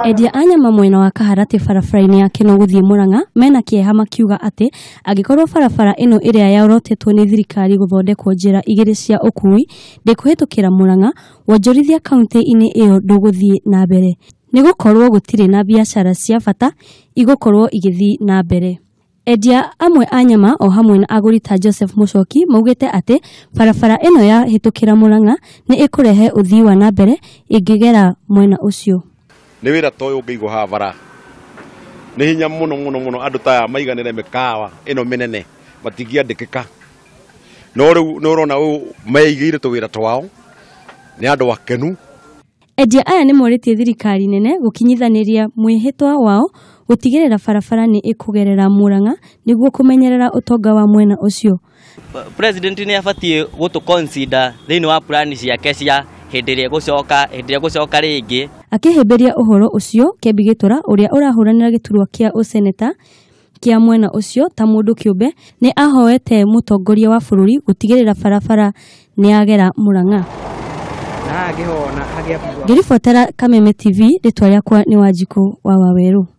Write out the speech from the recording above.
Endia a nyama mwena wa Kaharati barabara-inĩ ya Kino gũthiĩ Murang'a mena kĩeha makiuga atĩ angĩkorwo barabara ĩno ĩrĩa yaorotetwo nĩ thirikari gũthondekwo njĩra igĩrĩ cia ũkui ndĩkũhĩtũkĩra Murang'a, wonjorithia kaunti-inĩ ĩyo ndũgũthiĩ na mbere nĩ gũkorwo gũtirĩ na biacara cia bata igũkorwo igĩthiĩ na mbere. Endia amwe a nyama o hamwe na agũri ta Joseph Muchoki maugĩte atĩ barabara ĩno ya hĩtũkĩra Murang'a nĩ ĩkũrehe ũthii wa na mbere ĩngĩgera mwena ũcio. Nĩ wĩra ta ũyũ ũngĩigwo haha bara nĩ hinya mũno andũ ta aya maiganĩre mĩkawa ĩno mĩnene matingĩandĩkĩka, no rĩu nĩ ũrona ũyũ meigĩire tũwĩra twao nĩ andũ akenu. Endia aya nĩ morĩtie thirikari nene gũkinyithanĩria mwĩhĩtwa wao gũtigĩrĩra barabara nĩ ĩkũgerera Murang'a nĩguo kũmenyerera ũtonga wa mwena ũcio. President nĩ abatie gũtũ consider thĩinĩ wa plan ciake cia hĩndĩ ĩrĩa gũcoka rĩngĩ. Akĩhĩmbĩria ũhoro ũcio, Kĩambi Gĩtũra ũrĩa ũrahũranĩra gĩturwa kĩa ũseneta kĩa mwena ũcio ta mũndũ kĩũmbe nĩ ahoete mũtongoria wa bũrũri gũtigĩrĩra barabara nĩ yagera Murang'a. Ngĩribotera Kameme TV, rĩtwa rĩakwa nĩ Wanjikũ wa Waweru.